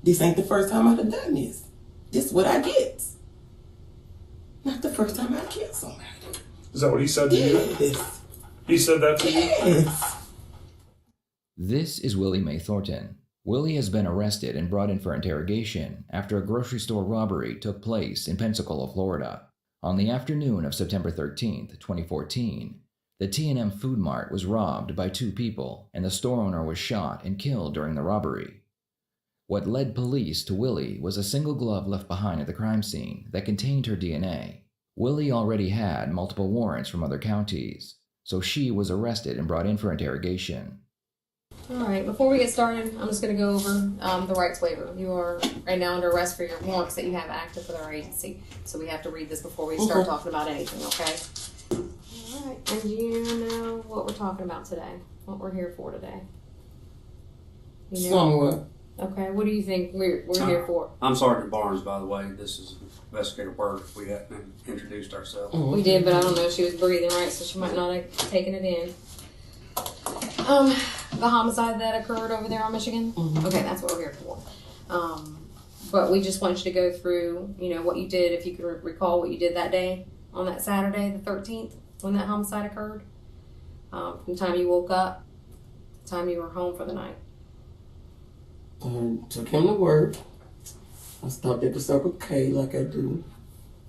This ain't the first time I've done this. This is what I get. Not the first time I killed somebody. Is that what he said to you? Yes. He said that to you? Yes. This is Willie Mae Thornton. Willie has been arrested and brought in for interrogation after a grocery store robbery took place in Pensacola, Florida. On the afternoon of September 13th, 2014, the T&M Food Mart was robbed by 2 people and the store owner was shot and killed during the robbery. What led police to Willie was a single glove left behind at the crime scene that contained her DNA. Willie already had multiple warrants from other counties, so she was arrested and brought in for interrogation. All right, before we get started, I'm just going to go over the rights waiver. You are right now under arrest for your warrants that you have active with our agency. So we have to read this before we start talking about anything, okay? All right, and do you know what we're talking about today? What we're here for today? You know? Somewhat. Okay, what do you think we're here for? I'm Sergeant Barnes, by the way. This is Investigator Burke. We hadn't introduced ourselves. We did, but I don't know if she was breathing right, so she might not have taken it in. The homicide that occurred over there on Michigan? Okay, that's what we're here for. But we just want you to go through, you know, what you did, if you can recall what you did that day, on that Saturday, the 13th, when that homicide occurred. From the time you woke up, the time you were home for the night. Took him to work. I stopped at the Circle K like I do.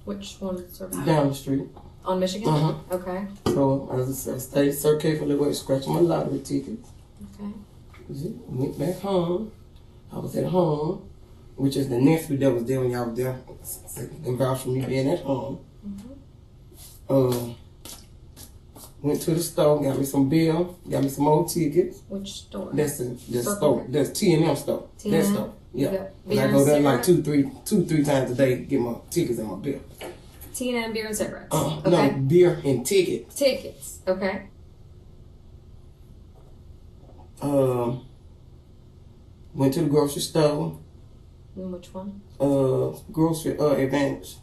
Which one, sir? Down the street. On Michigan? Okay. So I stayed at Circle K for a little while, scratching my lottery tickets. Okay. Went back home. I was at home, which is the nephew that was there when y'all was there. And vouched for me being at home. Went to the store, got me some bill, got me some old tickets. Which store? That's the store. That's T&M store. T&M? That store. Yeah. Beer I go there and like two, three times a day to get my tickets and my bill. T&M beer and cigarettes. Okay. No, beer and tickets. Tickets. Okay. Went to the grocery store. And which one? Grocery Advantage.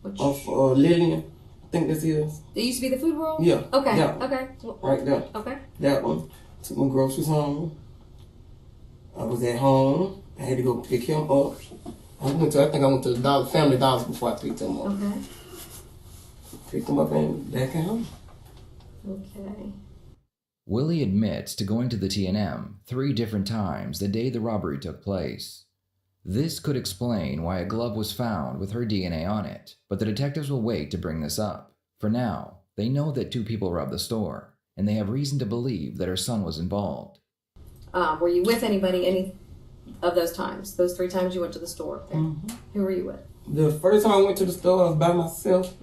Which? Of Lillian. I think this is. It used to be the food world? Yeah. Okay. Yeah. Okay. Right there. Okay. That one. Took my groceries home. I was at home. I had to go pick him up. I think I went to the Family Dollars before I picked him up. Okay. Picked him up and back at home. Okay. Willie admits to going to the T&M 3 different times the day the robbery took place. This could explain why a glove was found with her DNA on it, but the detectives will wait to bring this up. For now, they know that 2 people robbed the store, and they have reason to believe that her son was involved. Were you with anybody any of those times? Those 3 times you went to the store there? Who were you with? The first time I went to the store, I was by myself.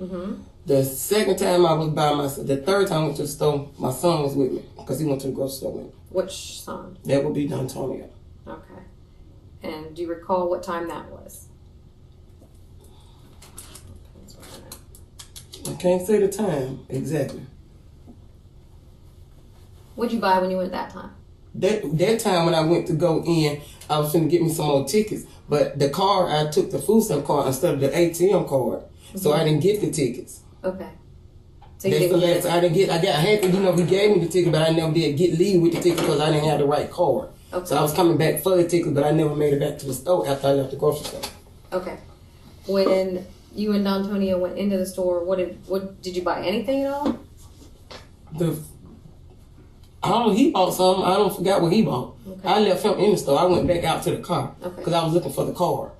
The second time I was by myself. The third time I went to the store, my son was with me because he went to the grocery store with me. Which son? That would be D'Antonio. Okay. And do you recall what time that was? I can't say the time exactly. What'd you buy when you went that time? That time when I went to go in, I was finna get me some more tickets. But the card, I took the food stamp card instead of the ATM card. So I didn't get the tickets. Okay. So That's the last I didn't get. I had to, he gave me the ticket, but I never did leave with the ticket because I didn't have the right card. Okay. So I was coming back for the ticket, but I never made it back to the store after I left the grocery store. Okay. When you and D'Antonio went into the store, what did you buy anything at all? He bought something. I don't forgot what he bought. Okay. I left him in the store. I went back out to the car because I was looking for the card.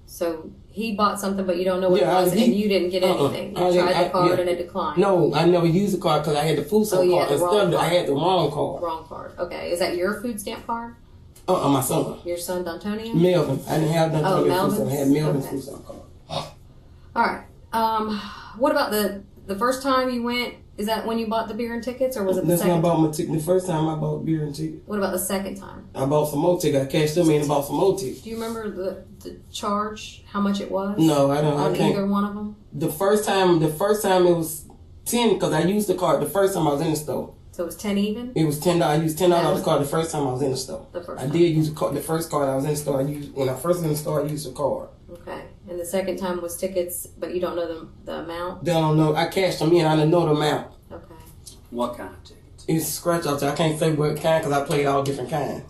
So he bought something, but you don't know what it was, and you didn't get anything. You tried the card and it declined. No, I never used the card because I had the food stamp card. Instead, I had the wrong card. Wrong card. Okay. Is that your food stamp card? My son. Your son, D'Antonio? Melvin. I didn't have D'Antonio food stamp. I had Melvin's food stamp card. All right. What about the first time you went? Is that when you bought the beer and tickets, or was it the second time? That's when I bought my ticket. The first time I bought beer and tickets. What about the second time? I bought some more tickets. I cashed them in and bought some more tickets. Do you remember the charge, how much it was? No, I don't. On either one of them? The first time it was 10 because I used the card the first time I was in the store. So it was 10 even? It was $10. I used $10 the card the first time I was in the store. I did use the card. The first card I was in the store, when I first was in the store, I used the card. Okay. And the second time was tickets, but you don't know the amount? They don't know. I cashed them in. I didn't know the amount. Okay. What kind of tickets? It's scratch outs. I can't say what kind because I played all different kinds.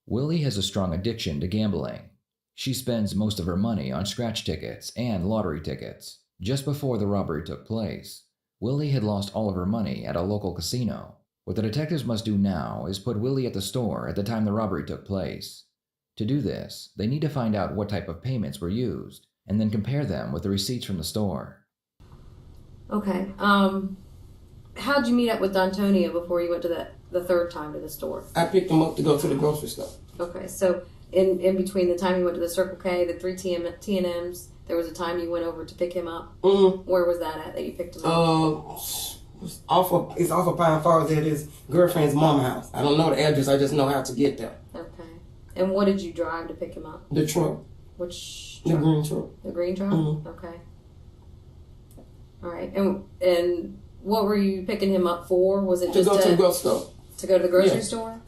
Willie has a strong addiction to gambling. She spends most of her money on scratch tickets and lottery tickets. Just before the robbery took place, Willie had lost all of her money at a local casino. What the detectives must do now is put Willie at the store at the time the robbery took place. To do this, they need to find out what type of payments were used, and then compare them with the receipts from the store. Okay. How'd you meet up with D'Antonio before you went to the third time to the store? I picked him up to go to the grocery store. Okay, so in between the time you went to the Circle K, the 3 T&Ms, there was a time you went over to pick him up? Mm-hmm. Where was that at that you picked him up? It's off of Pine Forest at his girlfriend's mama house. I don't know the address, I just know how to get there. Okay. And what did you drive to pick him up? The truck. Which The truck? green truck. The green truck? Mhm. Okay. All right. And what were you picking him up for? Was it To just go to the grocery store. to go to the grocery Yeah. store?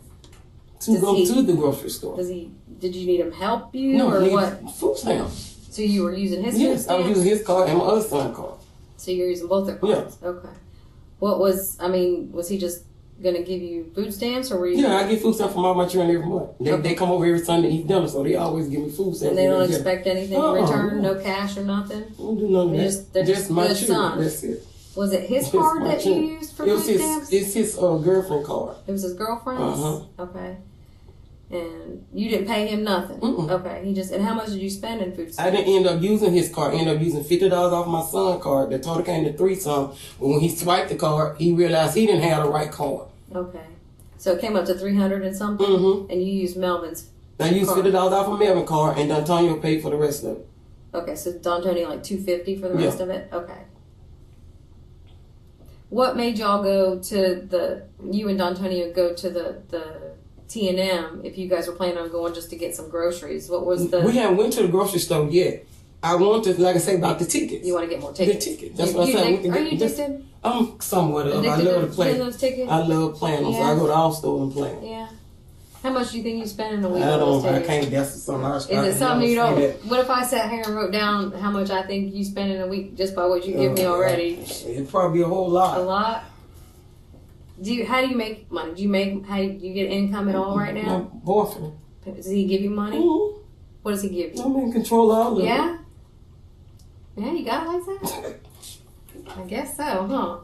To go to the grocery store. Did you need him help you No, or I need what? food stamps. So you were using his food Yes, I was stamps? using his card and my other son's card. So you're using both their cards? Okay. Was he just going to give you food stamps or were you? Yeah, I get food stamps from all my children every month. They come over every Sunday to eat dinner, so they always give me food stamps. And they don't every day. expect anything in return? No cash or nothing? I don't do none of that. They're just my good children. sons. That's it. Was it his It's card my that you children. used for food stamps? It's his girlfriend card. It was his girlfriend's? Uh-huh. Okay. And you didn't pay him nothing? Mm-mm. Okay. And how much did you spend in food stamps? I didn't end up using his card. I ended up using $50 off my son's card. The total came to $3 But when he swiped the card, he realized he didn't have the right card. Okay. So it came up to 300 and something? Mm-hmm. And you used Melvin's I used card. $50 off of Melvin's card, and D'Antonio paid for the rest of it. Okay, so D'Antonio like $250 for the Yeah. rest of it? Okay. What made y'all go to you and D'Antonio go to the T&M if you guys were planning on going just to get some groceries? What was We haven't went to the grocery store yet. I want to, like I say, about the tickets. You want to get more tickets? The tickets. That's what I said. Are you addicted? I'm somewhat of. I Addicted love to to play. those tickets? I love playing them, so Yeah. I go to all stores and play them. Yeah. How much do you think you spend in a week on those I tickets? can't guess something. Is it something you don't? What if I sat here and wrote down how much I think you spend in a week just by what you give me already? It'd probably be a whole lot. A lot. How do you make money? Do you get income at all right My now? boyfriend. Does he give you money? Mm-hmm. What does he give you? I'm in control of all of it. Yeah? Yeah, you got it like that? I guess so, huh?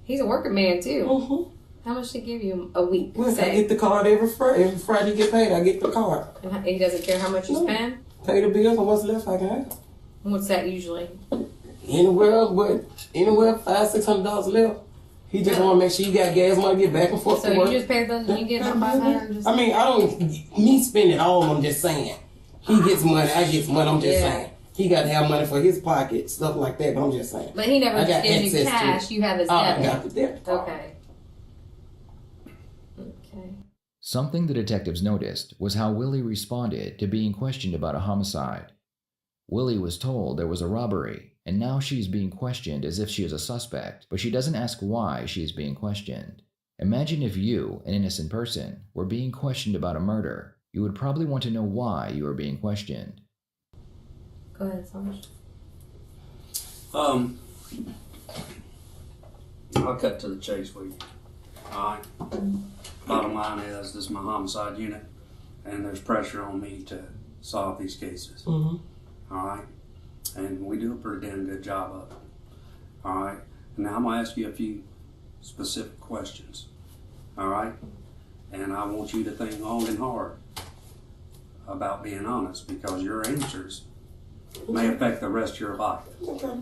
He's a working man too. Mm-hmm. How much does he give you a week? Well, I Say? get the card every Friday. Every Friday you get paid, I get the card. And he doesn't care how much you No. spend? Pay the bills and what's left I can have. What's that usually? Anywhere $500-$600 left. He just Yeah. want to make sure you got gas money to get back and forth So to work. you just pay those and you get about 500 just... I mean, I don't, me spend it all, I'm just saying. He gets money, I get money, I'm just Yeah. saying. He got to have money for his pocket, stuff like that, but I'm just saying. But he never I just got gives you access to cash, it. you have his I debit. got the debit card. Okay. Okay. Something the detectives noticed was how Willie responded to being questioned about a homicide. Willie was told there was a robbery, and now she's being questioned as if she is a suspect, but she doesn't ask why she is being questioned. Imagine if you, an innocent person, were being questioned about a murder. You would probably want to know why you are being questioned. Go ahead, Sarge. I'll cut to the chase with you. Alright? Bottom line is, this is my homicide unit, and there's pressure on me to solve these cases. Mm-hmm. Alright? And we do a pretty damn good job of it. Alright? Now I'm going to ask you a few specific questions. Alright? And I want you to think long and hard about being honest, because your answers may affect the rest of your life. Okay.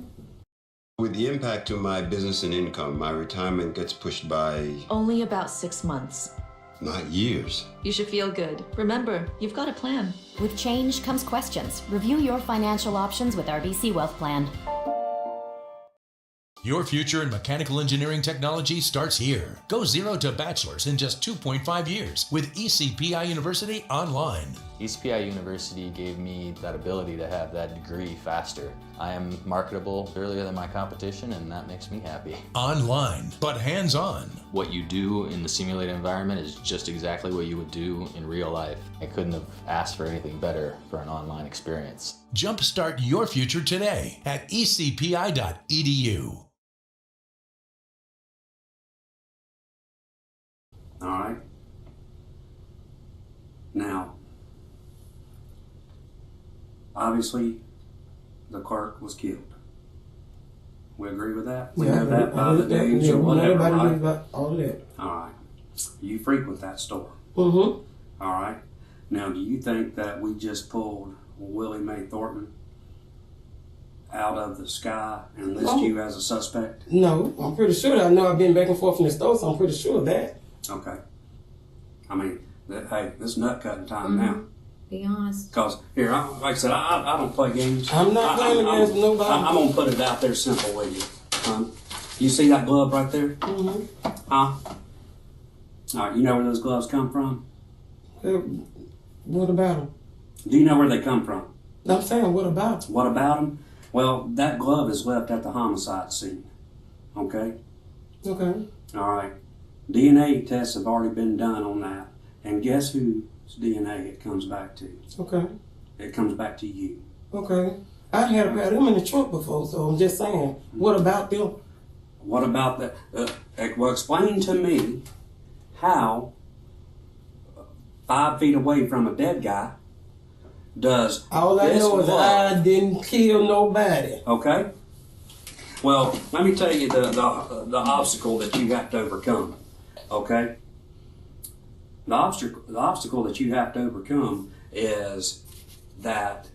With the impact to my business and income, my retirement gets pushed by Only about 6 months. not years. You should feel good. Remember, you've got a plan. With change comes questions. Review your financial options with RBC Wealth Plan. Your future in mechanical engineering technology starts here. Go 0 to bachelor's in just 2.5 years with ECPI University Online. ECPI University gave me that ability to have that degree faster. I am marketable earlier than my competition, and that makes me happy. Online, but hands-on. What you do in the simulated environment is just exactly what you would do in real life. I couldn't have asked for anything better for an online experience. Jumpstart your future today at ecpi.edu. Alright? Now, obviously, the clerk was killed. We agree with that? We know that by the news or whatever, right? About all of that. All right. You frequent that store. Mm-hmm. All right. Now, do you think that we just pulled Willie Mae Thornton out of the sky and list you as a suspect? No, I'm pretty sure that. I know I've been back and forth in the store, so I'm pretty sure of that. Okay. I mean, hey, this is nut cutting time now. Be honest. Because, here, like I said, I don't play games. I'm not playing games with nobody. I'm going to put it out there simple with you. You see that glove right there? Mm-hmm. Huh? All right, you know where those gloves come from? What about them? Do you know where they come from? I'm saying, what about them? What about them? Well, that glove is left at the homicide scene. Okay? Okay. All right. DNA tests have already been done on that. And guess whose DNA it comes back to? Okay. It comes back to you. Okay. I had a pair of them in the trunk before, so I'm just saying, what about them? What about that? Well, explain to me how 5 feet away from a dead guy does all I know is I didn't kill nobody. Okay. Well, let me tell you the obstacle that you have to overcome. Okay. The obstacle that you have to overcome is that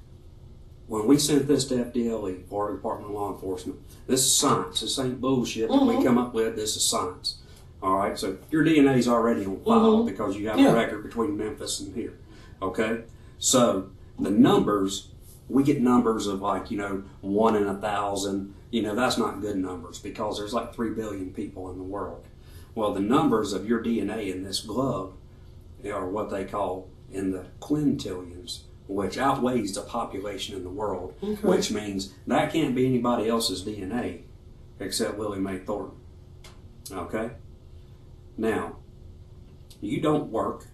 when we sent this to FDLE, Florida Department of Law Enforcement, this is science. This ain't bullshit that we come up with. This is science. All right. So your DNA is already on file because you have a record between Memphis and here. Okay. So the numbers, we get numbers of 1 in 1,000. That's not good numbers because there's like 3 billion people in the world. Well, the numbers of your DNA in this glove are what they call in the quintillions, which outweighs the population in the world, which means that can't be anybody else's DNA except Willie Mae Thornton. Okay? Now, you don't work.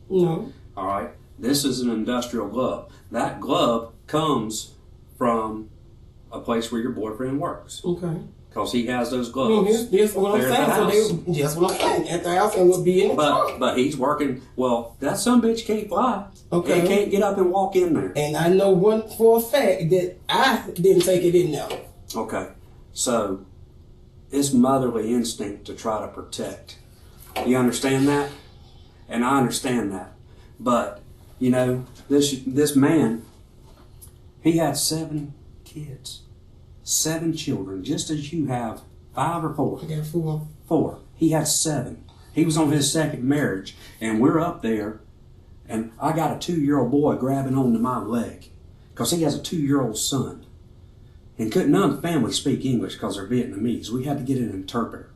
No. All right? This is an industrial glove. That glove comes from a place where your boyfriend works. Okay. Because he has those gloves. Yes, what I'm saying. Yes, what I'm saying. At the house and would be in the trunk. But he's working. Well, that sumbitch can't fly. Okay. He can't get up and walk in there. And I know one for a fact that I didn't take it in there. Okay. So, it's motherly instinct to try to protect. You understand that? And I understand that. But, this man, he had 7 kids. 7 children, just as you have 5 or 4. I got 4. 4. He had 7. He was on his 2nd marriage, and we're up there, and I got a 2-year-old boy grabbing onto my leg because he has a 2-year-old son. And none of the family speak English because they're Vietnamese. We had to get an interpreter.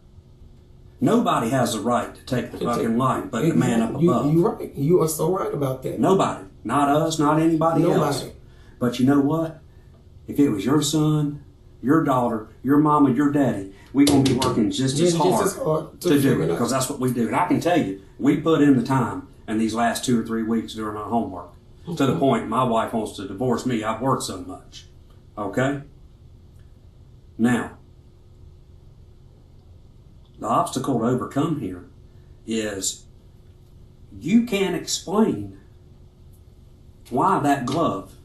Nobody has the right to take the fucking life but the man up above. You're right. You are so right about that. Nobody. Not us, not anybody else. But you know what? If it was your son, your daughter, your mama, your daddy, we're going to be working just as hard to do it because that's what we do. And I can tell you, we put in the time in these last 2 or 3 weeks doing our homework to the point my wife wants to divorce me. I've worked so much. Okay? Now, the obstacle to overcome here is you can't explain why that glove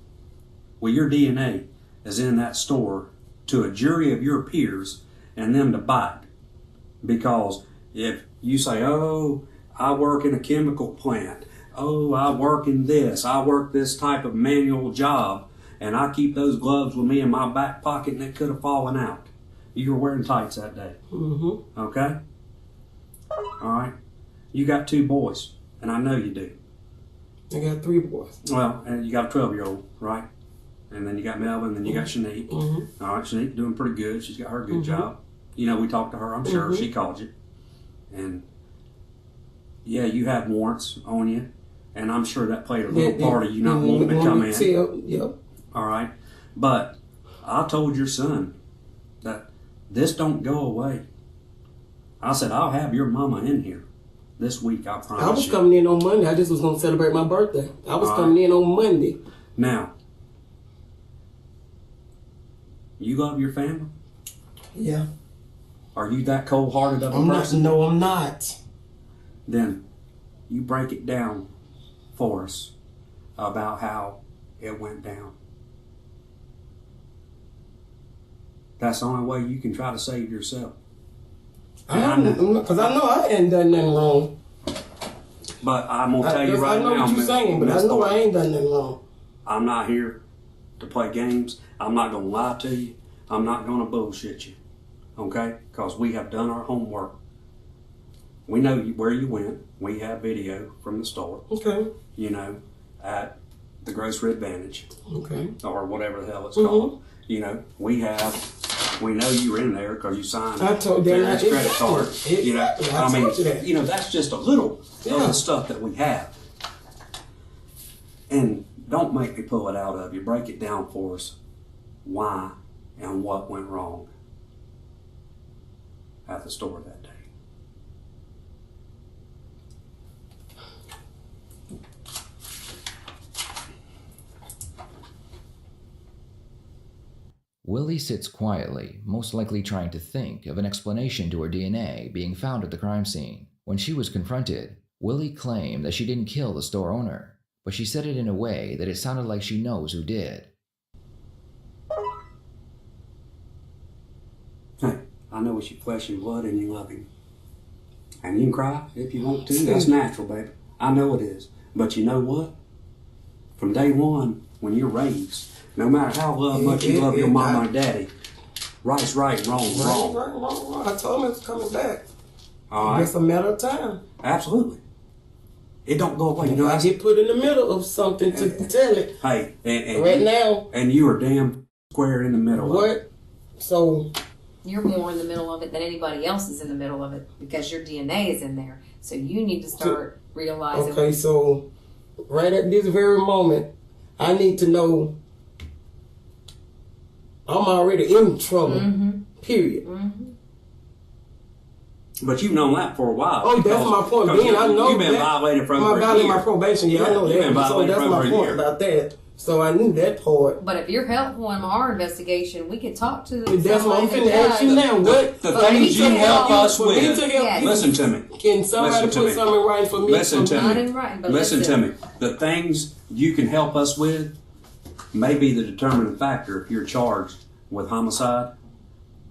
with your DNA is in that store to a jury of your peers and them to bite. Because if you say, oh, I work in a chemical plant, oh, I work in this, I work this type of manual job, and I keep those gloves with me in my back pocket and it could have fallen out. You were wearing tights that day. Mm-hmm. Okay? All right? You got 2 boys, and I know you do. I got 3 boys. Well, and you got a 12-year-old, right? And then you got Melvin, and then you got Shanique. Mm-hmm. All right, Shanique doing pretty good. She's got her good job. We talked to her, I'm sure. She called you. And, yeah, you had warrants on you. And I'm sure that played a little part of you not wanting to come in. Yep. All right? But I told your son that this don't go away. I said, I'll have your mama in here this week, I promise you. I was coming in on Monday. I just was going to celebrate my birthday. I was coming in on Monday. Now, you love your family? Yeah. Are you that cold-hearted of a person? No, I'm not. Then you break it down for us about how it went down. That's the only way you can try to save yourself. Because I know I ain't done nothing wrong. But I'm going to tell you right now, I know what you're saying, but I know I ain't done nothing wrong. I'm not here to play games. I'm not going to lie to you. I'm not going to bullshit you. Okay? Because we have done our homework. We know where you went. We have video from the store. Okay. You know, at the Grocery Advantage. Okay. Or whatever the hell it's called. You know, we know you were in there because you signed a credit card. You know, I mean, you know, that's just a little of the stuff that we have. And don't make me pull it out of you. Break it down for us. Why and what went wrong at the store that day. Willie sits quietly, most likely trying to think of an explanation to her DNA being found at the crime scene. When she was confronted, Willie claimed that she didn't kill the store owner, but she said it in a way that it sounded like she knows who did. Hey, I know it's your flesh and blood and you love him. And you can cry if you want to. That's natural, baby. I know it is. But you know what? From day one, when you're raised, no matter how much you love your mama and daddy, right's right and wrong's wrong. Right. I told him it's coming back. All right. It's a matter of time. Absolutely. It don't go away. You know, I get put in the middle of something to tell it. Hey, and right now. And you are damn square in the middle of it. So. You're more in the middle of it than anybody else is in the middle of it because your DNA is in there. So you need to start realizing. Okay, so right at this very moment, I need to know I'm already in trouble. Period. But you've known that for a while. Oh, that's my point. Being, I know you've been violated from I'm violating my probation. Yeah, I know that. So that's my point about that. So I knew that part. But if you're helpful in our investigation, we can talk to. That's what I'm finna ask you now. What the things you help us with? Listen to me. Can somebody put something in writing for me? Listen to me. Listen to me. The things you can help us with may be the determining factor if you're charged with homicide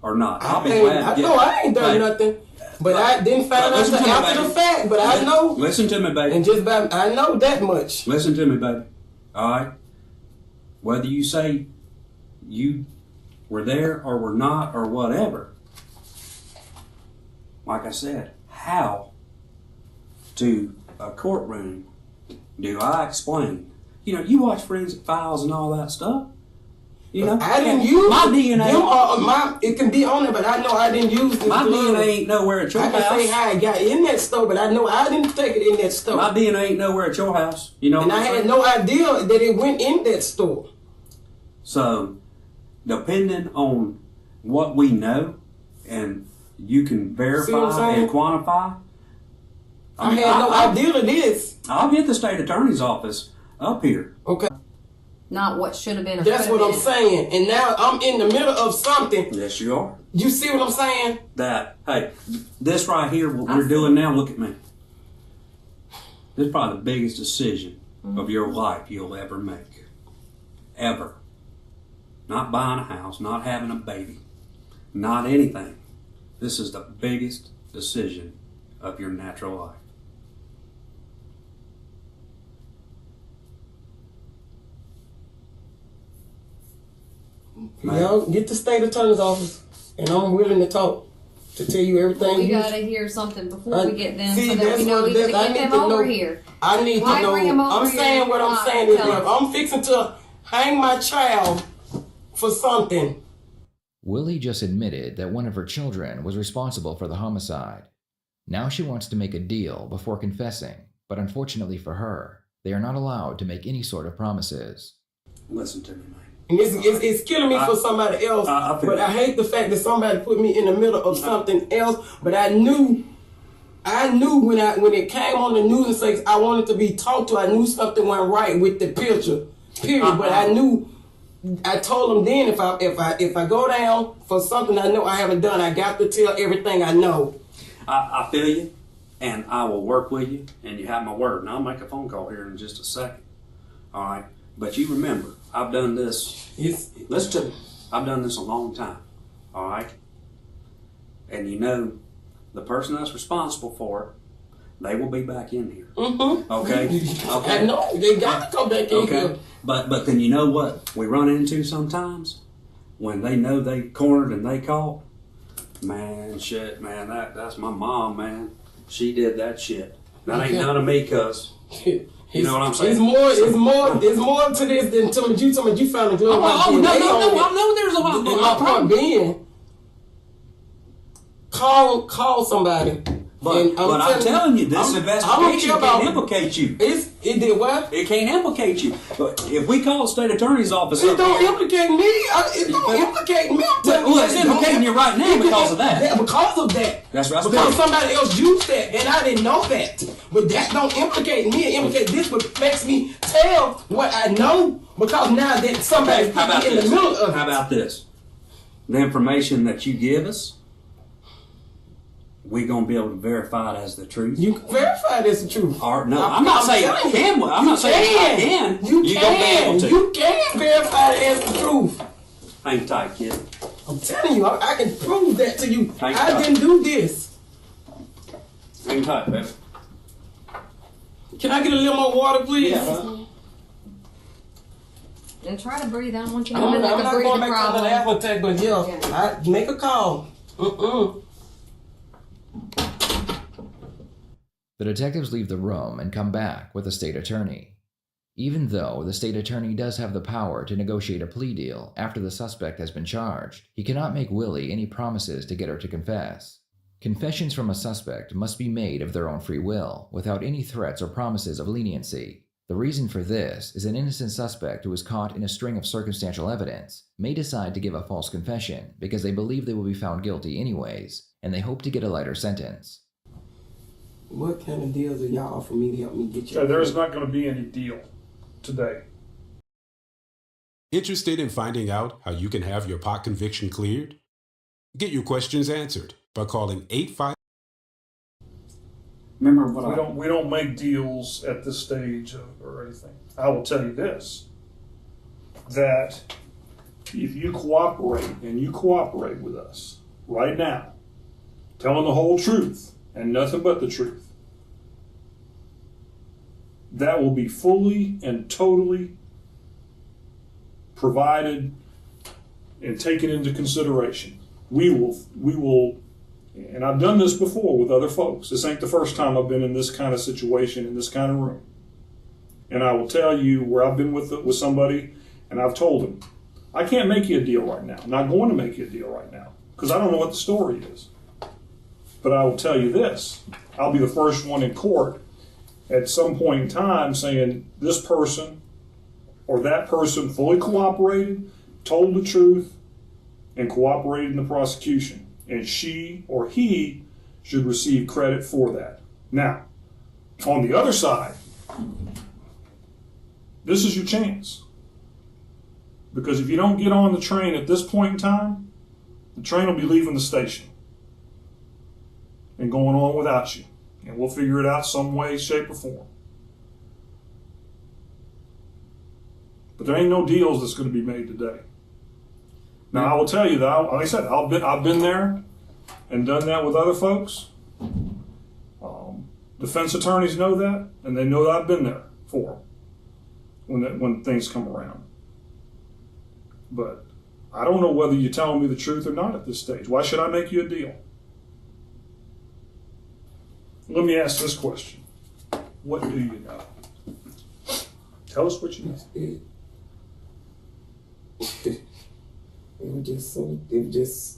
or not. I'll be glad. I know I ain't done nothing. But I didn't find out after the fact. But I know. Listen to me, baby. And just by I know that much. Listen to me, baby. All right. Whether you say you were there or were not or whatever, like I said, how to a courtroom do I explain? You know, you watch Forensic Files and all that stuff. You know, I didn't use my DNA. It can be on there, but I know I didn't use it. My DNA ain't nowhere at your house. I can say how I got in that store, but I know I didn't take it in that store. My DNA ain't nowhere at your house. You know, and I had no idea that it went in that store. So, depending on what we know, and you can verify and quantify. I had no idea of this. I'll get the state attorney's office up here. Okay. Not what should have been. That's what I'm saying. And now I'm in the middle of something. Yes, you are. You see what I'm saying? That, hey, this right here, what we're doing now, look at me. This is probably the biggest decision of your life you'll ever make. Ever. Not buying a house, not having a baby, not anything. This is the biggest decision of your natural life. Y'all get the state attorney's office, and I'm willing to talk to tell you everything. We gotta hear something before we get them, so that we know we can get them over here. I need to know. I'm saying what I'm saying is, if I'm fixing to hang my child for something. Willie just admitted that one of her children was responsible for the homicide. Now she wants to make a deal before confessing, but unfortunately for her, they are not allowed to make any sort of promises. Listen to me, man. And it's killing me for somebody else, but I hate the fact that somebody put me in the middle of something else. But I knew when it came on the news and says I wanted to be talked to, I knew something went right with the picture. Period. But I knew. I told them then if I go down for something I know I haven't done, I got to tell everything I know. I feel you. and I will work with you, and you have my word. And I'll make a phone call here in just a second. All right? But you remember, I've done this. Listen to me. I've done this a long time. All right? And you know, the person that's responsible for it, they will be back in here. Mm-hmm. Okay? Okay. I know. They got to come back in Okay. here. But then you know what we run into sometimes? When they know they cornered and they caught, man, shit, man, that's my mom, man. She did that shit. That ain't none of me, cuz. You know what I'm saying? It's more to this than you found a glove. No, I know there's a lot. My point being, call somebody. But I'm telling you, this investigation can't implicate you. It did what? It can't implicate you. But if we call the state attorney's office, it don't implicate me. It don't implicate me. Well, it's implicating you right now because of that. Yeah, because of that. That's right. Because somebody else used that, and I didn't know that. But that don't implicate me. It implicates this, what makes me tell what I know. Because now that somebody's in the middle of it. How about this? The information that you give us, we're gonna be able to verify it as the truth. You can verify it as the truth. Or, no, I'm not saying I can. I'm not saying I can. You You're gonna be able to. You can verify it as the truth. Hang tight, kid. I'm telling you, I can prove that to you. Hang I tight. didn't do this. Hang tight, baby. Can I get a little more water, please? Yeah. And try to breathe. I don't want you I'm to have not like a going breathing back to problem. the apple attack, but yeah, I make a call. The detectives leave the room and come back with the state attorney. Even though the state attorney does have the power to negotiate a plea deal after the suspect has been charged, he cannot make Willie any promises to get her to confess. Confessions from a suspect must be made of their own free will, without any threats or promises of leniency. The reason for this is an innocent suspect who is caught in a string of circumstantial evidence may decide to give a false confession because they believe they will be found guilty anyways, and they hope to get a lighter sentence. What kind of deals are y'all offering me to help me get you? There's not going to be any deal today. Interested in finding out how you can have your pot conviction cleared? Get your questions answered by calling 85. Remember what we don't make deals at this stage or anything. I will tell you this, that if you cooperate and you cooperate with us right now, telling the whole truth and nothing but the truth, that will be fully and totally provided and taken into consideration. We will, and I've done this before with other folks. This ain't the first time I've been in this kind of situation, in this kind of room. And I will tell you where I've been with somebody, and I've told them, I can't make you a deal right now. I'm not going to make you a deal right now, because I don't know what the story is. But I will tell you this, I'll be the first one in court at some point in time saying this person or that person fully cooperated, told the truth, and cooperated in the prosecution. And she or he should receive credit for that. Now, on the other side, this is your chance. Because if you don't get on the train at this point in time, the train will be leaving the station and going on without you. And we'll figure it out some way, shape, or form. But there ain't no deals that's going to be made today. Now, I will tell you that, like I said, I've been there and done that with other folks. Defense attorneys know that, and they know that I've been there for them when things come around. But I don't know whether you're telling me the truth or not at this stage. Why should I make you a deal? Let me ask this question. What do you know? Tell us what you know. It was just,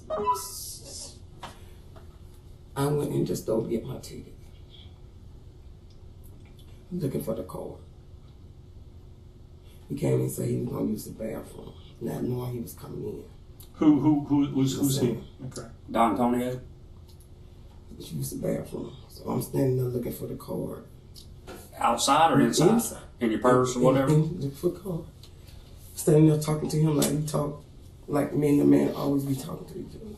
I went and just don't get my ticket. Looking for the card. He came and said he was gonna use the bathroom, not knowing he was coming in. Who's he? Okay. Don Antonio? He used the bathroom. So I'm standing there looking for the card. Outside or inside? Inside. In your purse or whatever? Looking for the card. Standing there talking to him like we talk, like me and the man always be talking to each other.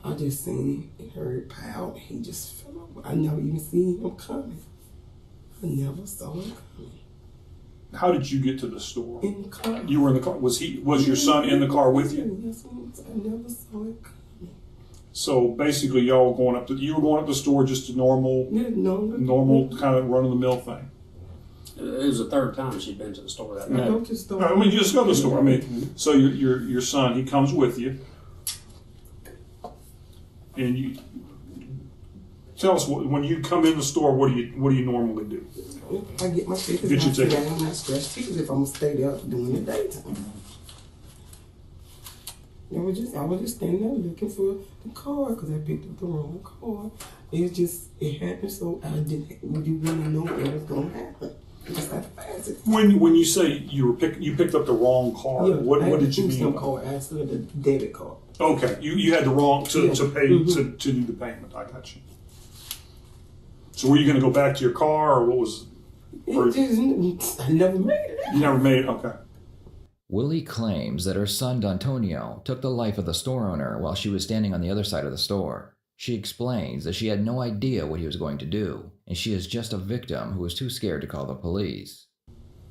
I just seen and heard pow, and he just fell over. I never even seen him coming. I never saw him coming. How did you get to the store? In the car. You were in the car. Was your son in the car with you? Yes, I never saw it coming. So basically, you were going up the store, just a normal kind of run of the mill thing. It was the third time she'd been to the store that I day. go to the store. I mean, you just go to the store. I mean, so your son, he comes with you, and you tell us when you come in the store, what do you normally do? I get my tickets. Get your ticket. And I scratch tickets if I'm gonna stay there during the daytime. I was just standing there looking for the car because I picked up the wrong car. It happened, so I didn't really know what was gonna happen. Just had to pass it. When you say you picked up the wrong car, what did you mean? Card. I asked for the debit card. Okay, you had the wrong to pay Mm-hmm. to do the payment. I got you. So were you going to go back to your car, or what was? I never made it. You never made it. Okay. Willie claims that her son D'Antonio took the life of the store owner while she was standing on the other side of the store. She explains that she had no idea what he was going to do, and she is just a victim who was too scared to call the police.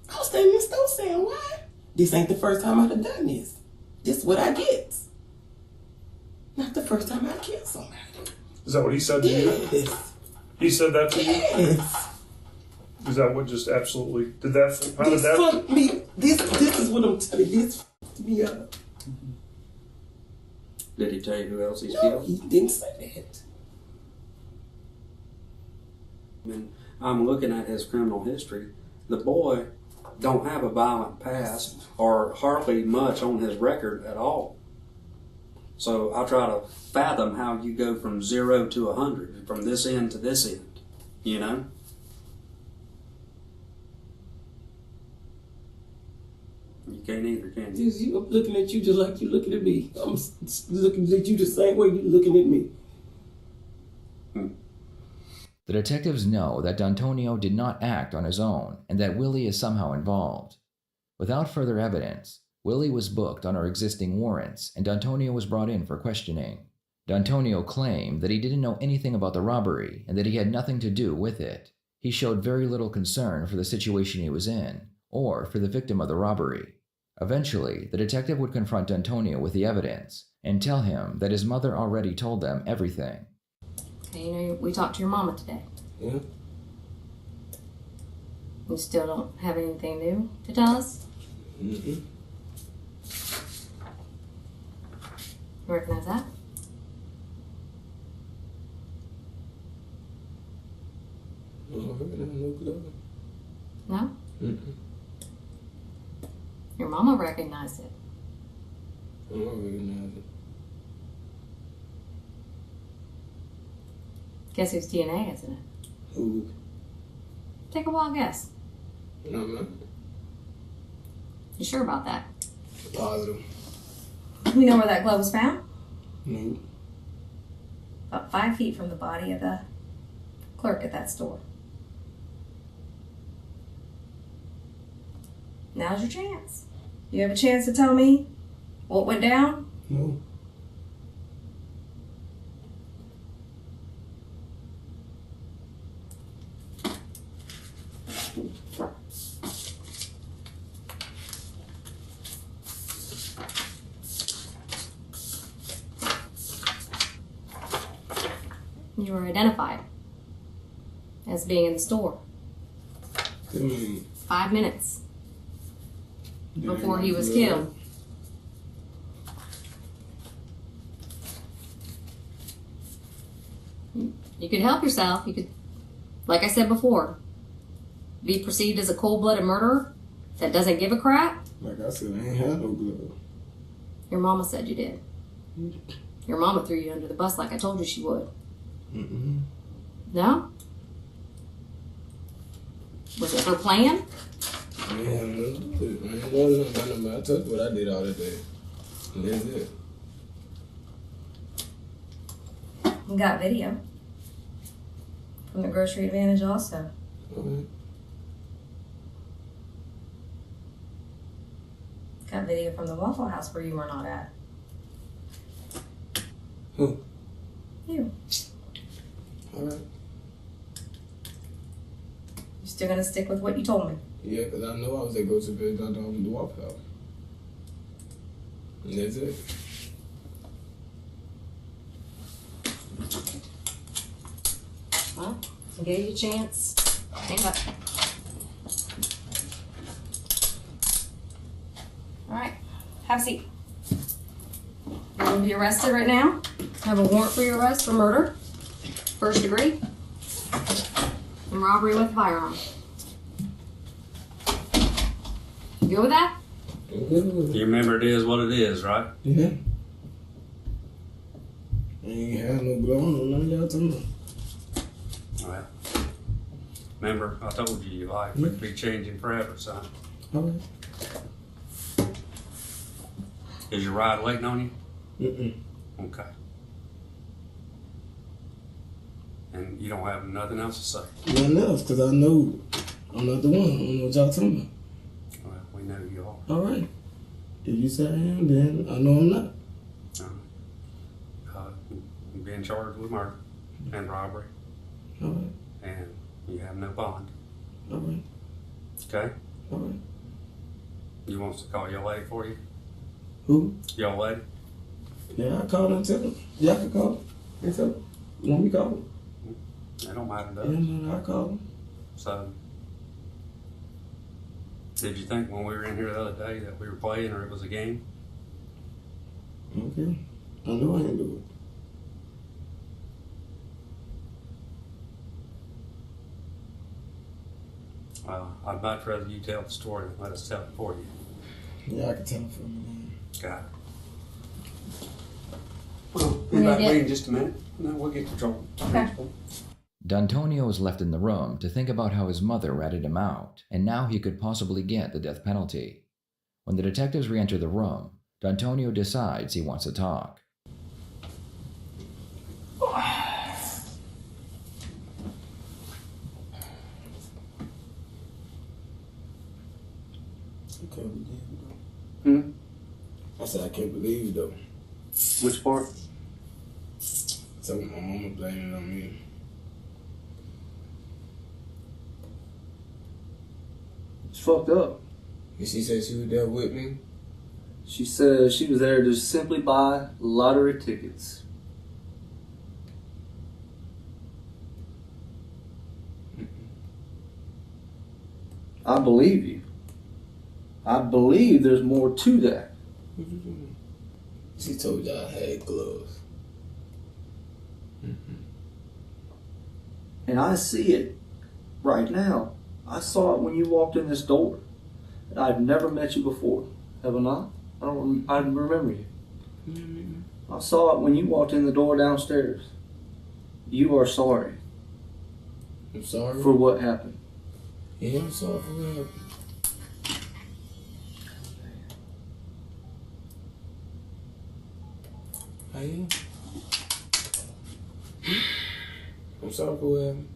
I was standing in the store saying, "Why? This ain't the first time I've done this. This is what I get. Not the first time I killed somebody." Is that what he said to you? Yes. He said that to you? Yes. Is that what just absolutely did that? How did This that? fucked me. This is what I'm telling you. This fucked me up. Did he tell you who else he's No, killed? he didn't say that. And I'm looking at his criminal history. The boy don't have a violent past or hardly much on his record at all. So I try to fathom how you go from 0 to 100, from this end to this end, you know? You can't either, can you? I'm looking at you just like you looking at me. I'm looking at you the same way you looking at me. The detectives know that D'Antonio did not act on his own and that Willie is somehow involved. Without further evidence, Willie was booked on her existing warrants and D'Antonio was brought in for questioning. D'Antonio claimed that he didn't know anything about the robbery and that he had nothing to do with it. He showed very little concern for the situation he was in or for the victim of the robbery. Eventually, the detective would confront D'Antonio with the evidence and tell him that his mother already told them everything. Okay, we talked to your mama today. Yeah. You still don't have anything new to tell us? Mm-hmm. You recognize that? No? Mm-mm. Your mama recognized it. I don't recognize it. Guess whose DNA is in it? Who? Take a wild guess. No, man. You sure about that? Positive. We know where that glove was found? No. About 5 feet from the body of the clerk at that store. Now's your chance. You have a chance to tell me what went down? No. You were identified as being in the store. 5 minutes before he was killed. You could help yourself. You could, like I said before, be perceived as a cold-blooded murderer that doesn't give a crap. Like I said, I ain't had no glove. Your mama said you did. Your mama threw you under the bus like I told you she would. Mm-mm. No? Was it her plan? I ain't have nothing to do. I ain't doing nothing. I told you what I did all that day. And that's it. We got video from the Grocery Advantage also. Alright. Got video from the Waffle House where you were not at. Who? You. Alright. You still gonna stick with what you told me? Yeah, because I know I was at grocery store, I don't do walk out. And that's it. Well, I'll give you a chance. Hang up. Alright, have a seat. You're gonna be arrested right now. I have a warrant for your arrest for murder, 1st degree, and robbery with a firearm. You good with that? You remember it is what it is, right? Yeah. I ain't had no blow on none of y'all talking about. Well, remember, I told you your life would be changing forever, son. Alright. Is your ride waiting on you? Okay. And you don't have nothing else to say? Nothing else, because I know I'm not the one. I don't know what y'all talking about. Well, we know you are. Alright. If you say I am, then I know I'm not. You're being charged with murder and robbery. Alright. And you have no bond. Alright. Okay? Alright. You want us to call your lady for you? Who? Your lady? Yeah, I call and tell them. Y'all can call and tell them. You want me to call them? It don't matter, does Yeah, it? no, I call them. So, did you think when we were in here the other day that we were playing or it was a game? Okay. I know I ain't do it. I'd much rather you tell the story than let us tell it for you. Yeah, I can tell them for me. Got it. Well, be back wait in just a minute. No, we'll get to trouble. Okay. D'Antonio was left in the room to think about how his mother ratted him out, and now he could possibly get the death penalty. When the detectives re-enter the room, D'Antonio decides he wants to talk. I can't believe it, though. Hmm? I said I can't believe it, though. Which part? So my mama blaming it on me. It's fucked up. And she said she was there with me. She said she was there to simply buy lottery tickets. I believe you. I believe there's more to that. She told y'all I had gloves. And I see it right now. I saw it when you walked in this door. And I've never met you before. Have I not? I don't remember you. I saw it when you walked in the door downstairs. You are sorry. I'm sorry? For what happened. Yeah, I'm sorry for what happened. I am. I'm sorry for what happened.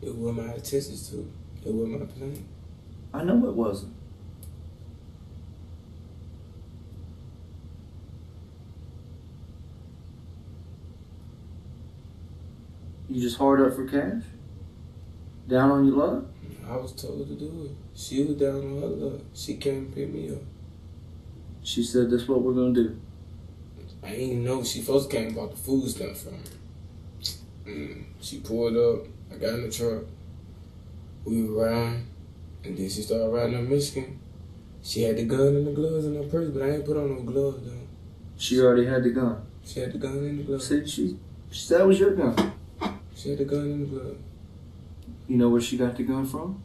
It wasn't my intentions to. It wasn't my plan. I know it wasn't. You just hard up for cash? Down on your luck? I was told to do it. She was down on her luck. She came and picked me up. She said that's what we're gonna do. I didn't even know she first came and bought the food stuff from her. She pulled up. I got in the truck. We were riding. And then she started riding up Michigan. She had the gun and the gloves in her purse, but I ain't put on no gloves though. She already had the gun. She had the gun and the gloves. See, she said that was your gun. She had the gun and the glove. You know where she got the gun from?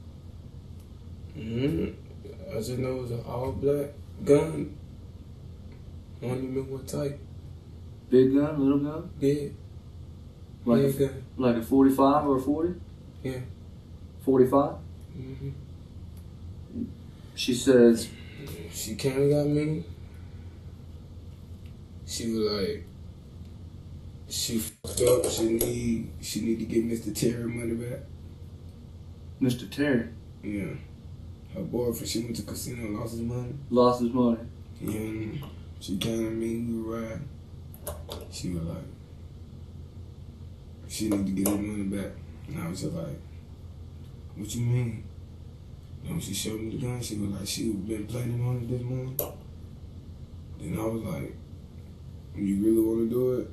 I just know it was an all black gun. I don't even remember what type. Big gun, little gun? Big. Like Big gun. Like a 45 or a 40? Yeah. 45? She says... She came and got me. She was like, she fucked up. She need to get Mr. Terry money back. Mr. Terry? Yeah. Her boyfriend, she went to casino and lost his money. Lost his money? Yeah. She came to me, we were riding. She was like, she need to get her money back. And I was just like, what you mean? And when she showed me the gun, she was like, she been planning on it this morning. Then I was like, you really want to do it?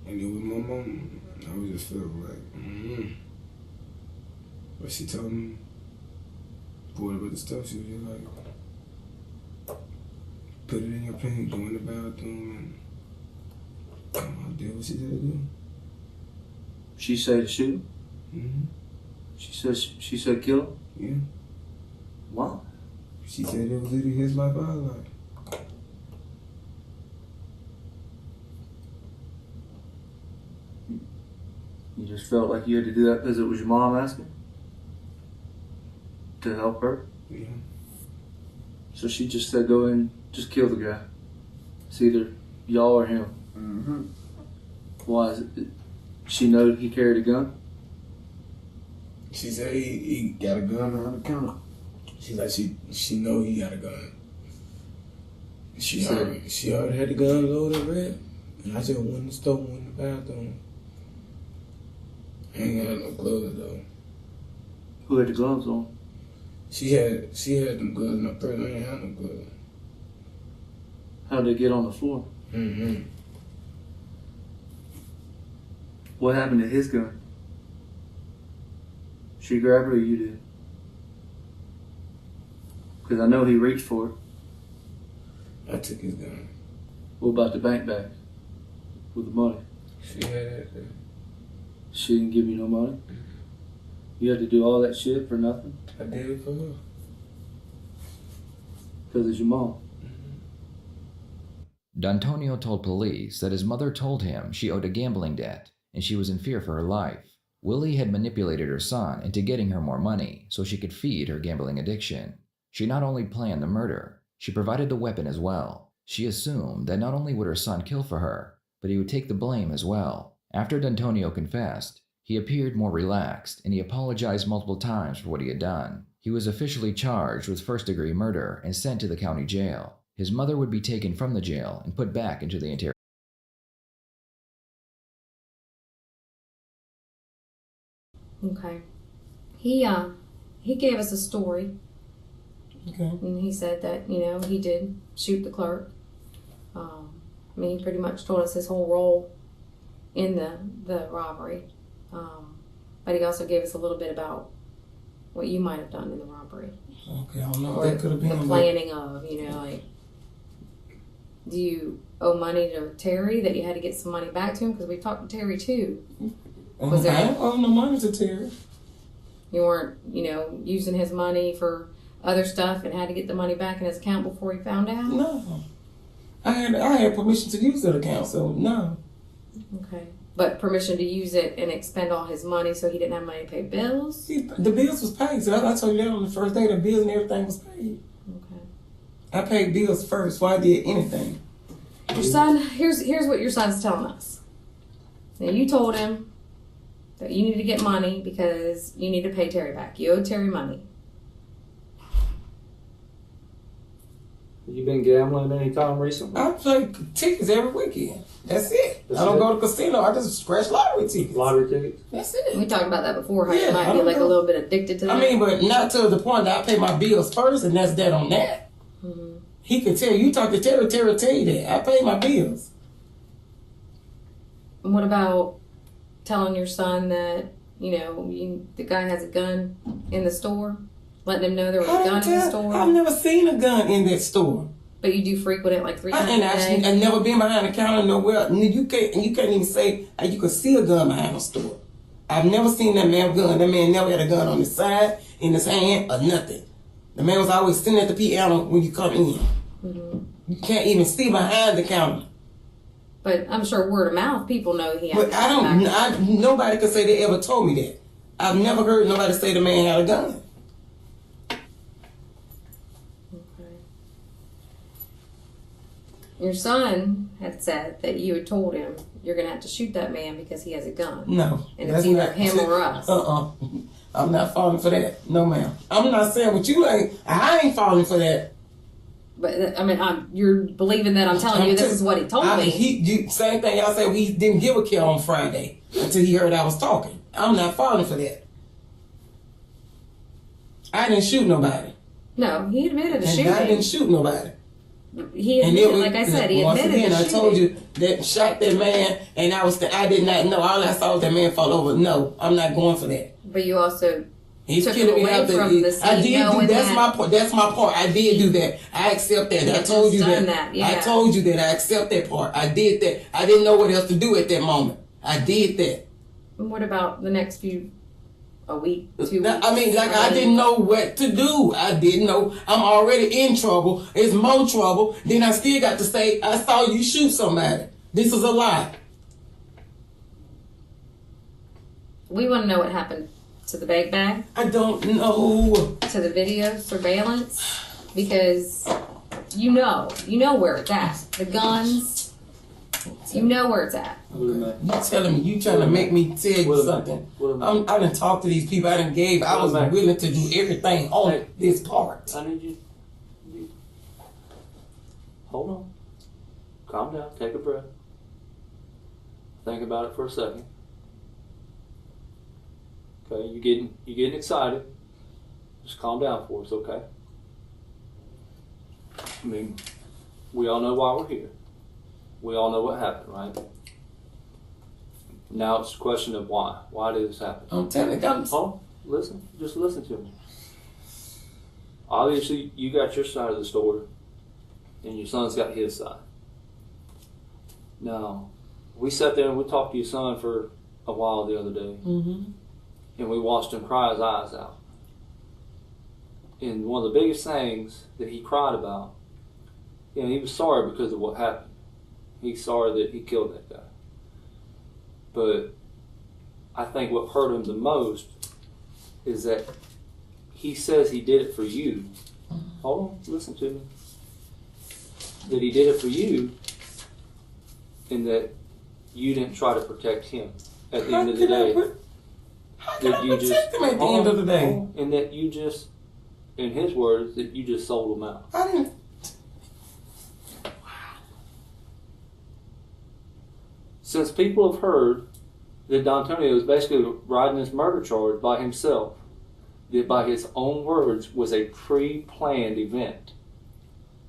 And it was my mom. And I was just feeling like, But she told me, pulled up with the stuff, she was just like, put it in your pants, go in the bathroom, and I did what she said to do. She said to shoot him? Mm-hmm. She said kill him? Yeah. Why? She said it was either his life or our life. You just felt like you had to do that because it was your mom asking? To help her? Yeah. So she just said go in, just kill the guy. It's either y'all or him. Mm-hmm. Why is it? She know he carried a gun? She said he got a gun around the counter. She like she know he got a gun. She already had the gun loaded red. And I just went in the store, went in the bathroom. I ain't got no gloves though. Who had the gloves on? She had them gloves in her purse. I ain't had no gloves. How'd they get on the floor? Mm-hmm. What happened to his gun? She grabbed it or you did? Because I know he reached for it. I took his gun. What about the bank bag? With the money? She had that there. She didn't give you no money? You had to do all that shit for nothing? I did it for her. Because it's your mom. D'Antonio told police that his mother told him she owed a gambling debt and she was in fear for her life. Willie had manipulated her son into getting her more money so she could feed her gambling addiction. She not only planned the murder, she provided the weapon as well. She assumed that not only would her son kill for her, but he would take the blame as well. After D'Antonio confessed, he appeared more relaxed and he apologized multiple times for what he had done. He was officially charged with first-degree murder and sent to the county jail. His mother would be taken from the jail and put back into the interrogation. Okay. He gave us a story. Okay. And he said that, he did shoot the clerk. He pretty much told us his whole role in the robbery. But he also gave us a little bit about what you might have done in the robbery. Okay, I don't know Or if that could have been the planning of, like, do you owe money to Terry that you had to get some money back to him? Because we talked to Terry too. I don't owe no money to Terry. You weren't, using his money for other stuff and had to get the money back in his account before he found out? No. I had permission to use that account, so no. Okay. But permission to use it and expend all his money so he didn't have money to pay bills? The bills was paid. So I told you that on the first day, the bills and everything was paid. Okay. I paid bills first before I did anything. Your son, here's what your son's telling us. Now, you told him that you need to get money because you need to pay Terry back. You owe Terry money. You been gambling any time recently? I play tickets every weekend. That's it. I don't go to casino. I just scratch lottery tickets. Lottery tickets? That's it. We talked about that before, how Yeah, you might be like a little bit addicted to that. but not to the point that I pay my bills first, and that's that on that. Mm-hmm. He could tell you. Talk to Terry. Terry will tell you that I pay my bills. And what about telling your son that, the guy has a gun in the store? Letting him know there was a gun in the store? I've never seen a gun in that store. But you do frequent it like 3 times a day? I've never been behind the counter nowhere. You can't even say you could see a gun behind the store. I've never seen that man with a gun. That man never had a gun on his side, in his hand, or nothing. The man was always sitting at the piano when you come in. Mm-hmm. You can't even see behind the counter. But I'm sure word of mouth, people know he has But nobody could say they ever told me that. I've never heard nobody say the man had a gun. Your son had said that you had told him you're going to have to shoot that man because he has a gun. No. And it's either him or us. I'm not falling for that. No, ma'am. I'm not saying what you ain't. I ain't falling for that. But I mean, you're believing that I'm telling you this is what he told me. Same thing y'all said. He didn't give a care on Friday until he heard I was talking. I'm not falling for that. I didn't shoot nobody. No, he admitted to shooting. I didn't shoot nobody. He admitted, like I said, he admitted to shooting. I told you that shot that man, and I did not know. All I saw was that man fall over. No, I'm not going for that. But you also He's took killing it me away from the scene. I did do that's my part. That's my part. I did do that. I accept that. I told you that. Yeah. I told you that. I accept that part. I did that. I didn't know what else to do at that moment. I did that. And what about the next a week, 2 weeks? I mean, like, I didn't know what to do. I didn't know. I'm already in trouble. It's more trouble. Then I still got to say, I saw you shoot somebody. This is a lie. We want to know what happened to the bag. I don't know. To the video surveillance, because you know where it's at. The guns, you know where it's at. You telling me, you trying to make me tell you something. I done talked to these people. I was willing to do everything on this part. I need you. Hold on. Calm down. Take a breath. Think about it for a second. Okay, you getting excited. Just calm down for us, okay? I mean, we all know why we're here. We all know what happened, right? Now it's a question of why. Why did this happen? I'm telling you. Oh, listen. Just listen to me. Obviously, you got your side of the story, and your son's got his side. Now, we sat there and we talked to your son for a while the other day. Mm-hmm. And we watched him cry his eyes out. And one of the biggest things that he cried about, he was sorry because of what happened. He's sorry that he killed that guy. But I think what hurt him the most is that he says he did it for you. Hold on, listen to me. That he did it for you, and that you didn't try to protect him at the end of the day. How can I protect him at the end of the day? And that you just, in his words, that you just sold him out. I didn't. Since people have heard that D'Antonio was basically riding this murder charge by himself, that by his own words was a pre-planned event.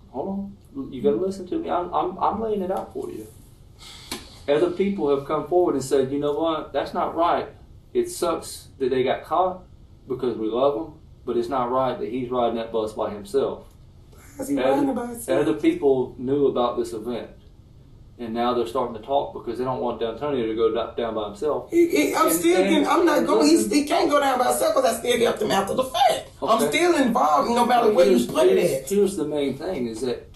Hold on, you got to listen to me. I'm laying it out for you. Other people have come forward and said, you know what, that's not right. It sucks that they got caught because we love them, but it's not right that he's riding that bus by himself. How's he riding by himself? Other people knew about this event, and now they're starting to talk because they don't want D'Antonio to go down by himself. He can't go down by himself because I still helped him after the fact. Okay. I'm still involved no matter where you put it at. Here's the main thing is that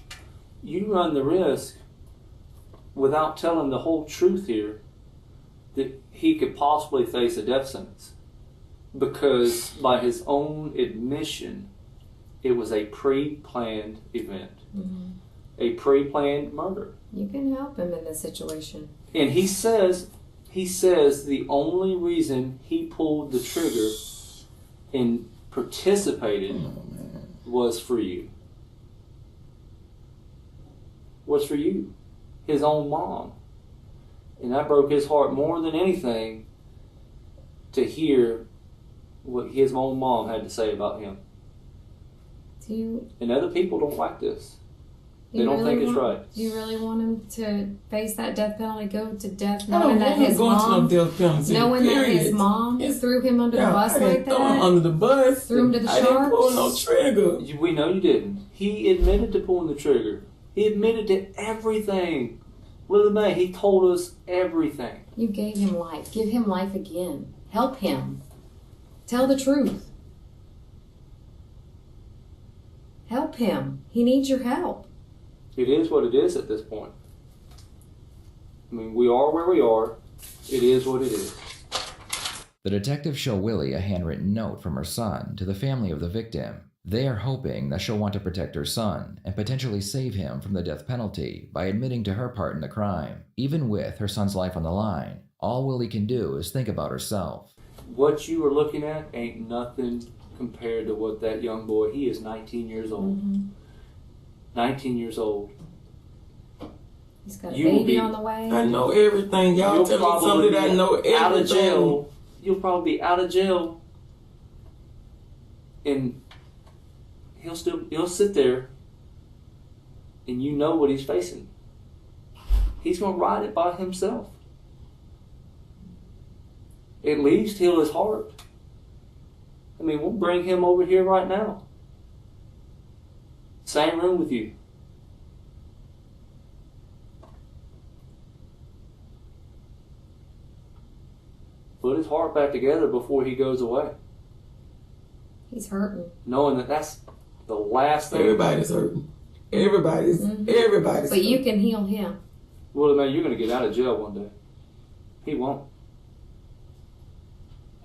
you run the risk without telling the whole truth here that he could possibly face a death sentence because by his own admission it was a pre-planned event. Mm-hmm. A pre-planned murder. You can help him in this situation. And he says the only reason he pulled the trigger and participated was for you. Was for you. His own mom. And that broke his heart more than anything to hear what his own mom had to say about him. And other people don't like this. They don't think it's right. Do you really want him to face that death penalty, go to death, knowing that his mom threw him under the bus like that? Throw him under the bus. Threw him to the sharks. I didn't pull no trigger. We know you didn't. He admitted to pulling the trigger. He admitted to everything. Willie Mae, he told us everything. You gave him life. Give him life again. Help him. Tell the truth. Help him. He needs your help. It is what it is at this point. I mean, we are where we are. It is what it is. The detectives show Willie a handwritten note from her son to the family of the victim. They are hoping that she'll want to protect her son and potentially save him from the death penalty by admitting to her part in the crime. Even with her son's life on the line, all Willie can do is think about herself. What you are looking at ain't nothing compared to what that young boy, he is 19 years old. Mm-hmm. 19 years old. He's got a You will baby be- on the way. I know everything. Y'all You'll tell me probably something that I be know everything. out of jail. You'll probably be out of jail, and he'll sit there, and you know what he's facing. He's gonna ride it by himself. At least heal his heart. I mean, we'll bring him over here right now. Same room with you. Put his heart back together before he goes away. He's hurting. Knowing that that's the last thing. Everybody's hurting. Everybody's But you can heal him. Well, man, you're going to get out of jail one day. He won't.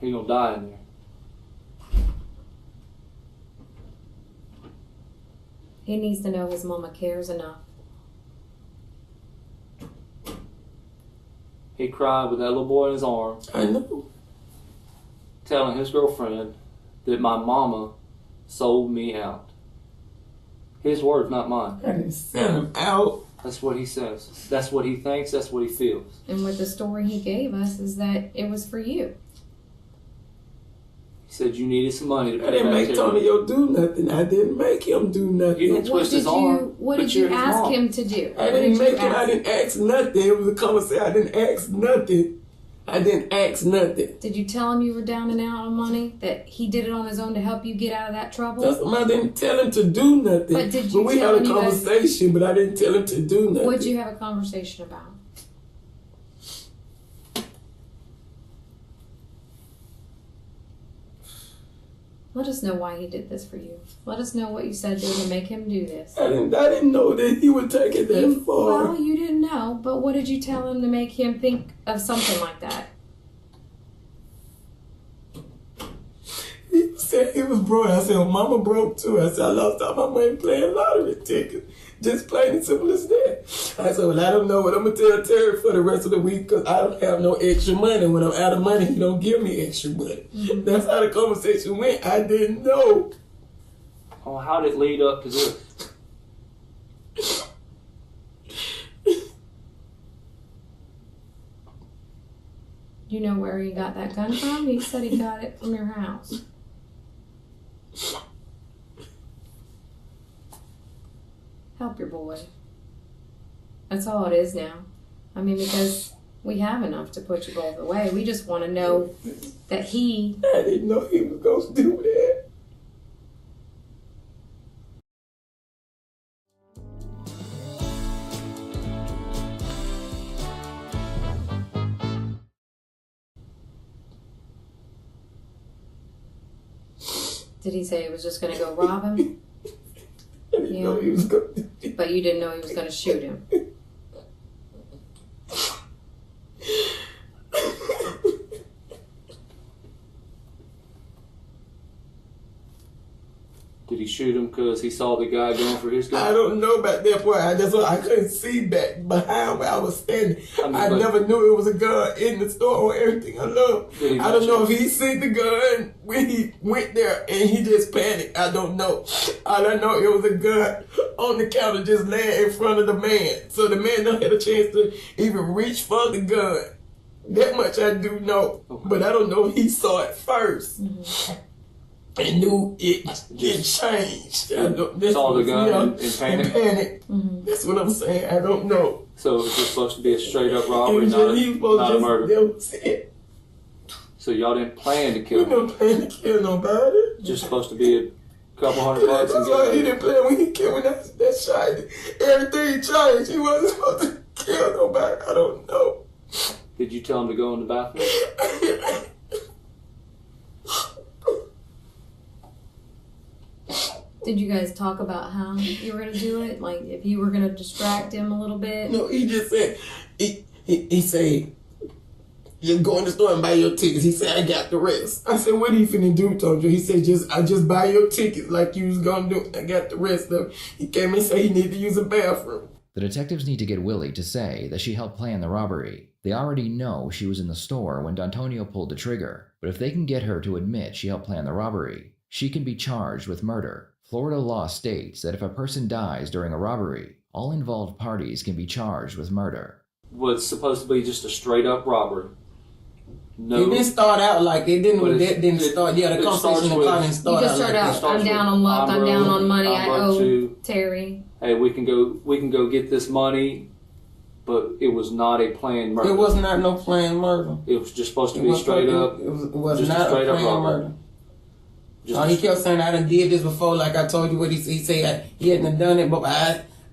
He's going to die in there. He needs to know his mama cares enough. He cried with that little boy in his arms. I know. Telling his girlfriend that my mama sold me out. His words, not mine. I didn't send him out. That's what he says. That's what he thinks. That's what he feels. And with the story he gave us is that it was for you. He said you needed some money to pay I didn't back make Terry. Tonio do nothing. I didn't make him do nothing. You didn't twist his arm. What but did you you're his ask mom. him to do? I What didn't did make you him. I ask? didn't ask nothing. It was a conversation. I didn't ask nothing. I didn't ask nothing. Did you tell him you were down and out on money? That he did it on his own to help you get out of that trouble? I didn't tell him to do nothing. But did you we tell had a him you guys- conversation, but I didn't tell him to do nothing. What'd you have a conversation about? Let us know why he did this for you. Let us know what you said to him to make him do this. I didn't know that he would take it that far. Well, you didn't know, but what did you tell him to make him think of something like that? He said he was broke. I said, well, Mama broke too. I said, I lost all my money playing lottery tickets. Just plain and simple as that. I said, well, I don't know what I'm going to tell Terry for the rest of the week because I don't have no extra money. When I'm out of money, he don't give me extra money. Mm-hmm. That's how the conversation went. I didn't know. Oh, how did it lead up to this? You know where he got that gun from? He said he got it from your house. Help your boy. That's all it is now. I mean, because we have enough to put you both away. We just want to know that he... I didn't know he was going to do that. Did he say he was just going to go rob him? I didn't know he was going to do that. But you didn't know he was going to shoot him. Did he shoot him because he saw the guy going for his gun? I don't know about that part. I couldn't see back behind where I was standing. I but- never knew it was a gun in the store or everything. I love. Did he I don't know mention- if he seen the gun when he went there and he just panicked. I don't know. All I know it was a gun on the counter just laying in front of the man. So the man don't have a chance to even reach for the gun. That much I do know. Okay. But I don't know if he saw it first. Mm-hmm. And knew it changed. Saw the gun in panic? Mm-hmm. That's what I'm saying. I don't know. So it's just supposed to be a straight up robbery, He not was supposed a to murder. That was it. So y'all didn't plan to We kill him. didn't plan to kill nobody. Just supposed to be a couple $100 That's and why he get didn't plan when he killed that shot. Everything changed. He wasn't supposed to kill nobody. I don't know. Did you tell him to go in the bathroom? Did you guys talk about how you were going to do it? Like, if you were going to distract him a little bit? No, he just said, he said, just go in the store and buy your tickets. He said, I got the rest. I said, what are you finna do, Tonjo? He said, I just buy your tickets like you was gonna do. I got the rest of it. He came and said he needed to use a bathroom. The detectives need to get Willie to say that she helped plan the robbery. They already know she was in the store when D'Antonio pulled the trigger, but if they can get her to admit she helped plan the robbery, she can be charged with murder Florida law states that if a person dies during a robbery, all involved parties can be charged with murder. Was supposed to be just a straight up robbery. No, It didn't start out like it didn't. That didn't start. Yeah, the conversation in the car didn't You start just out start like out, that. I'm down on luck, I'm down on money, I owe to, Terry. hey, we can go get this money, but it was not a planned murder. It was not no planned murder. It was just supposed to be straight up. It was just not a straight up planned robbery. murder. Just He kept saying I done did this before, like I told you what he said. He hadn't done it, but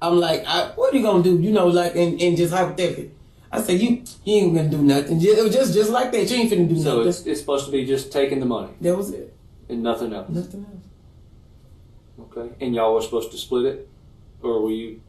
I'm like, what are you gonna do? You know, like and just hypothetically. I said, you ain't gonna do nothing. It was just like that. You ain't finna do so nothing. it's supposed to be just taking the money. That was it. And nothing else. Nothing else. Okay. And y'all were supposed to split it, or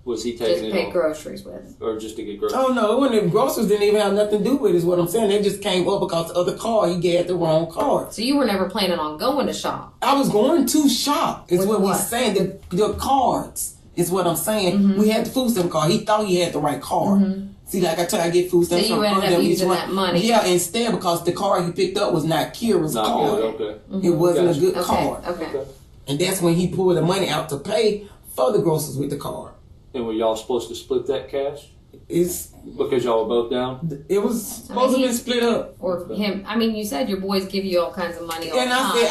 was he taking Just it pay all? groceries with. Or just to get groceries? Oh no, when the groceries didn't even have nothing to do with it, is what I'm saying. They just came up because the other car, he had the wrong card. So you were never planning on going to shop? I was going to shop, is With what we're what? saying. The cards is what I'm saying. Mm-hmm. We had the food stamp card. He thought he had the right card. Mm-hmm. See, like I tell you, I get food stamps So you from ended up them each using one. that money. Yeah, instead because the card he picked up was not Kira's Not card. good. Okay. Mm-hmm. It wasn't Gotcha. a good Okay, card. okay. And that's when he pulled the money out to pay for the groceries with the card. And were y'all supposed to split that cash? It's Because y'all were both down? It was supposed to be split up. Or him, I mean, you said your boys give you all kinds of money all And the I time. said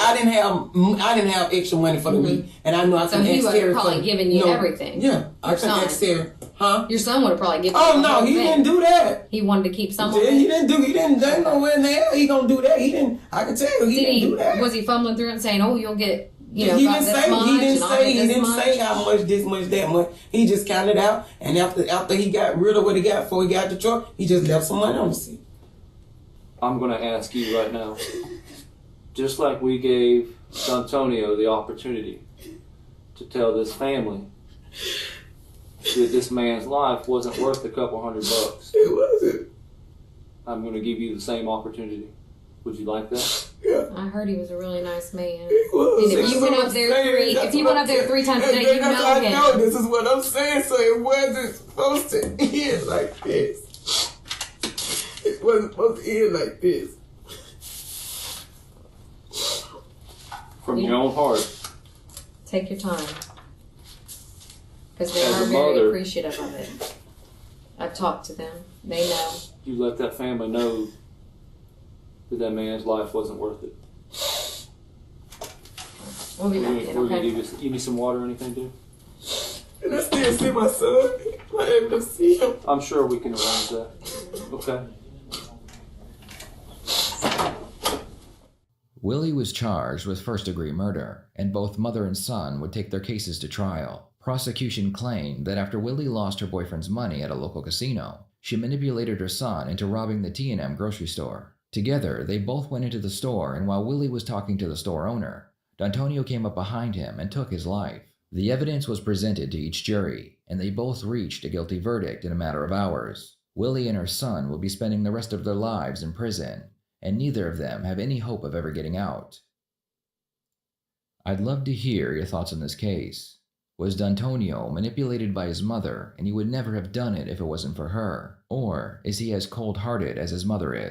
I didn't have extra money for the week, and I know I So can he ask would have Terry probably for, given you everything. Yeah, I Your can son. ask Terry, huh? Your son would have probably given you Oh the no, whole he thing. didn't do that. He wanted to keep some of Yeah, it. he didn't. There ain't nowhere in the hell he gonna do that. He didn't. I can tell you, he didn't do that. Was he fumbling through it and saying, "Oh, you'll get, you know, he about didn't this say. much, He didn't and I'll say. get He this didn't much"? say how much, this much, that much. He just counted out, and after he got rid of what he got before he got the truck, he just left some money on the seat. I'm going to ask you right now. Just like we gave Antonio the opportunity to tell this family that this man's life wasn't worth a couple $100. It wasn't. I'm going to give you the same opportunity. Would you like that? Yeah. I heard he was a really nice man. It was. And if you went up there three times a day, you That's know what I him. know. This is what I'm saying. So it wasn't supposed to end like this. It wasn't supposed to end like this. From your own heart. Take your time. Because they As are a very mother- appreciative of it. I've talked to them. They know. You let that family know that man's life wasn't worth it. We'll be back in, We're gonna okay? give you some water or anything, dude? And I still see my son. I'm able to see him. I'm sure we can arrange that. Okay. Willie was charged with first-degree murder, and both mother and son would take their cases to trial. Prosecution claimed that after Willie lost her boyfriend's money at a local casino, she manipulated her son into robbing the T&M grocery store. Together, they both went into the store, and while Willie was talking to the store owner, D'Antonio came up behind him and took his life. The evidence was presented to each jury, and they both reached a guilty verdict in a matter of hours. Willie and her son will be spending the rest of their lives in prison, and neither of them have any hope of ever getting out. I'd love to hear your thoughts on this case. Was D'Antonio manipulated by his mother, and he would never have done it if it wasn't for her? Or is he as cold-hearted as his mother is?